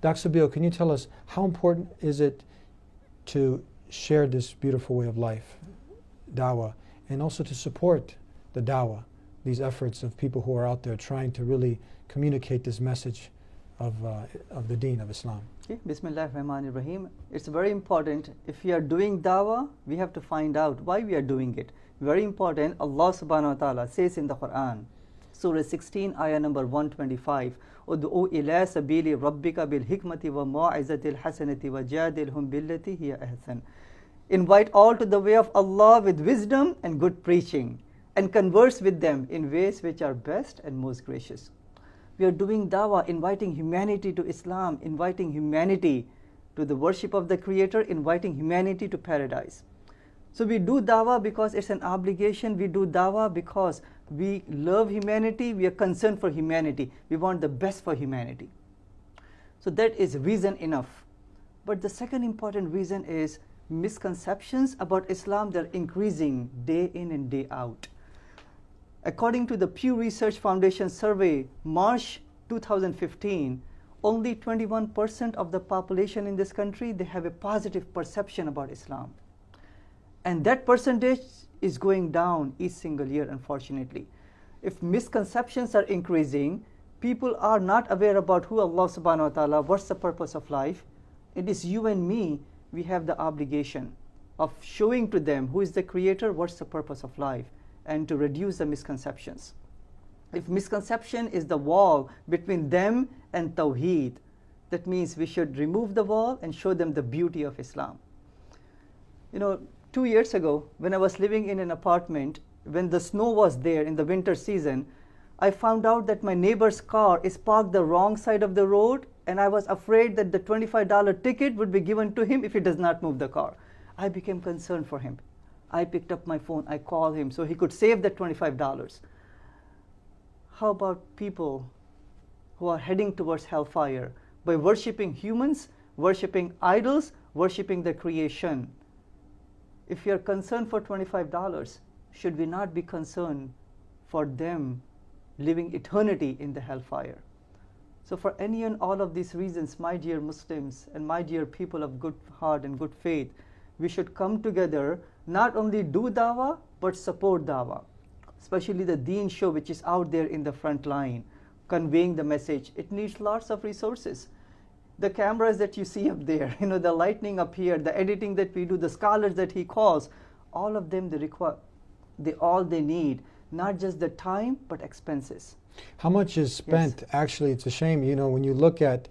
Dr. Sabeel, can you tell us how important is it to share this beautiful way of life, dawah, and also to support the dawah, these efforts of people who are out there trying to really communicate this message of the deen of Islam? Okay. Bismillah ar-Rahman ar-Rahim. It's very important. If we are doing dawah, we have to find out why we are doing it. Very important. Allah subhanahu wa ta'ala says in the Quran, Surah 16, ayah number 125, Ud'u ila sabili rabbika bil hikmati wa mau'izatil hasanati wa jadilhum billati hiya ahsan. Invite all to the way of Allah with wisdom and good preaching, and converse with them in ways which are best and most gracious. We are doing dawah, inviting humanity to Islam, inviting humanity to the worship of the Creator, inviting humanity to paradise. So we do dawah because it's an obligation. We do dawah because we love humanity. We are concerned for humanity. We want the best for humanity. So that is reason enough. But the second important reason is misconceptions about Islam. They're increasing day in and day out. According to the Pew Research Foundation survey, March 2015, only 21% of the population in this country, they have a positive perception about Islam. And that percentage is going down each single year, unfortunately. If misconceptions are increasing, people are not aware about who Allah subhanahu wa ta'ala, what's the purpose of life. It is you and me, we have the obligation of showing to them who is the Creator, what's the purpose of life, and to reduce the misconceptions. If misconception is the wall between them and Tawheed, that means we should remove the wall and show them the beauty of Islam. You know, 2 years ago, when I was living in an apartment, when the snow was there in the winter season, I found out that my neighbor's car is parked the wrong side of the road, and I was afraid that the $25 ticket would be given to him if he does not move the car. I became concerned for him. I picked up my phone, I called him so he could save that $25. How about people who are heading towards hellfire by worshipping humans, worshipping idols, worshipping the creation? If you are concerned for $25, should we not be concerned for them living eternity in the hellfire? So for any and all of these reasons, my dear Muslims and my dear people of good heart and good faith, we should come together, not only do dawah, but support dawah. Especially the TheDeenShow, which is out there in the front line, conveying the message. It needs lots of resources. The cameras that you see up there, you know, the lighting up here, the editing that we do, the scholars that he calls, all of them they need, not just the time, but expenses. How much is spent? Yes. Actually, it's a shame, you know, when you look at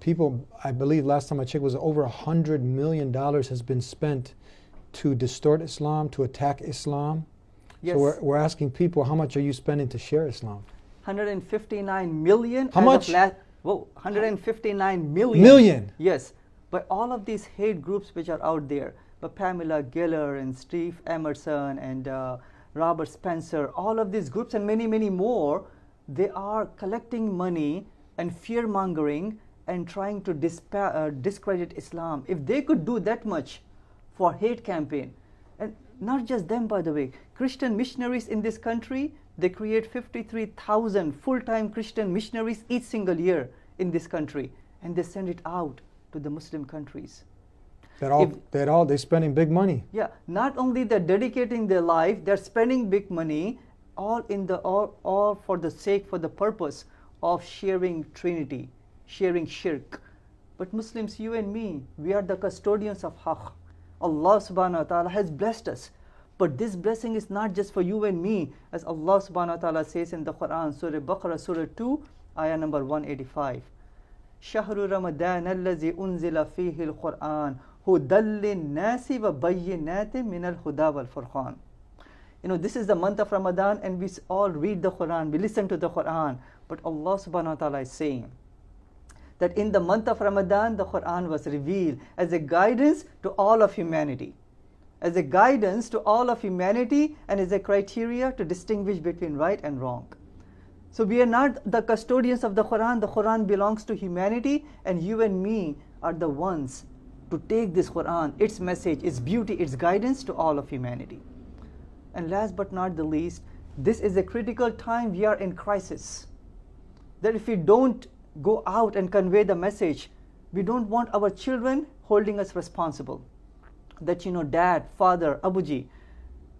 people, I believe last time I checked was over $100 million has been spent to distort Islam, to attack Islam. Yes. So we're asking people, how much are you spending to share Islam? 159 million. How much? Whoa, 159 million. Million? Yes. But all of these hate groups which are out there, but Pamela Geller and Steve Emerson and Robert Spencer, all of these groups and many, many more, they are collecting money and fear-mongering and trying to discredit Islam. If they could do that much for hate campaign, and not just them, by the way, Christian missionaries in this country, they create 53,000 full-time Christian missionaries each single year in this country, and they send it out to the Muslim countries. They're spending big money. Yeah, not only they're dedicating their life, they're spending big money, all for the sake, for the purpose of sharing Trinity, sharing shirk. But Muslims, you and me, we are the custodians of haqq. Allah subhanahu wa ta'ala has blessed us. But this blessing is not just for you and me, as Allah subhanahu wa ta'ala says in the Quran, Surah Baqarah, Surah 2, ayah number 185. Shahru Ramadan allazi unzila fihi al-Quran hudal lin-nasi wa bayyinatin min al-huda wal-furqan. You know, this is the month of Ramadan, and we all read the Quran, we listen to the Quran. But Allah subhanahu wa ta'ala is saying that in the month of Ramadan, the Quran was revealed as a guidance to all of humanity. As a guidance to all of humanity and as a criteria to distinguish between right and wrong. So we are not the custodians of the Quran belongs to humanity, and you and me are the ones to take this Quran, its message, its beauty, its guidance to all of humanity. And last but not the least, this is a critical time. We are in crisis. That if we don't go out and convey the message. We don't want our children holding us responsible. That, dad, father, Abuji,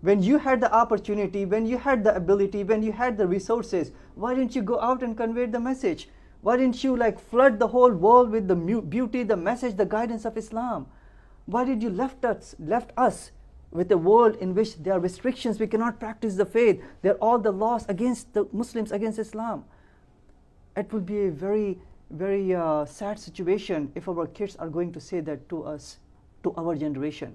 when you had the opportunity, when you had the ability, when you had the resources, why didn't you go out and convey the message? Why didn't you flood the whole world with the beauty, the message, the guidance of Islam? Why did you left us with a world in which there are restrictions, we cannot practice the faith, there are all the laws against the Muslims, against Islam? It would be a very, very sad situation if our kids are going to say that to us, to our generation.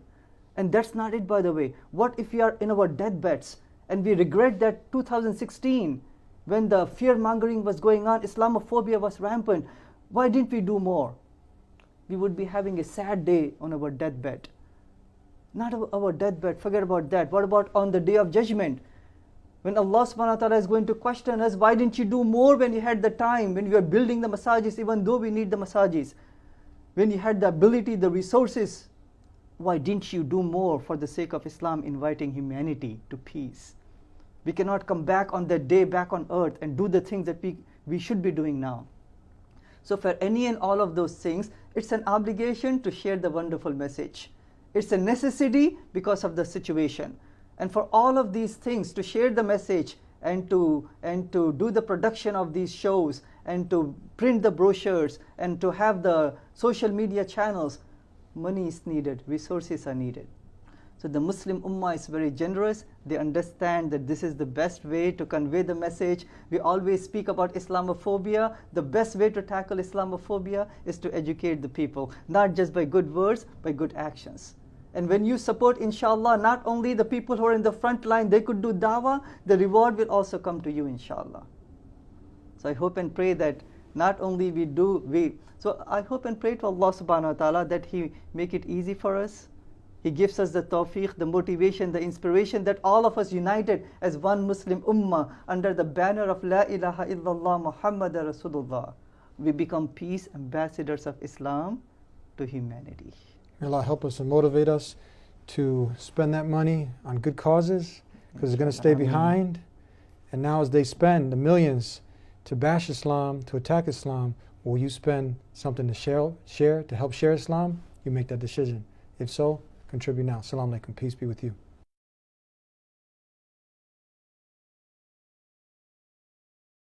And that's not it, by the way. What if we are in our deathbeds and we regret that 2016, when the fear-mongering was going on, Islamophobia was rampant, why didn't we do more? We would be having a sad day on our deathbed. Not our deathbed, forget about that. What about on the day of judgment? When Allah subhanahu wa ta'ala is going to question us, why didn't you do more when you had the time, when you were building the masajis, even though we need the masajis? When you had the ability, the resources, why didn't you do more for the sake of Islam, inviting humanity to peace? We cannot come back on that day, back on earth, and do the things that we should be doing now. So for any and all of those things, it's an obligation to share the wonderful message. It's a necessity because of the situation. And for all of these things, to share the message and to do the production of these shows and to print the brochures and to have the social media channels, money is needed, resources are needed. So the Muslim Ummah is very generous. They understand that this is the best way to convey the message. We always speak about Islamophobia. The best way to tackle Islamophobia is to educate the people, not just by good words, by good actions. And when you support, inshallah, not only the people who are in the front line, they could do dawah, the reward will also come to you, inshallah. So I hope and pray that not only so I hope and pray to Allah subhanahu wa ta'ala that He make it easy for us. He gives us the tawfiq, the motivation, the inspiration, that all of us united as one Muslim Ummah under the banner of La ilaha illallah Muhammad Rasulullah, we become peace ambassadors of Islam to humanity. May Allah help us and motivate us to spend that money on good causes, because it's going to stay behind. And now as they spend the millions to bash Islam, to attack Islam, will you spend something to share, to help share Islam? You make that decision. If so, contribute now. Assalamualaikum. Peace be with you.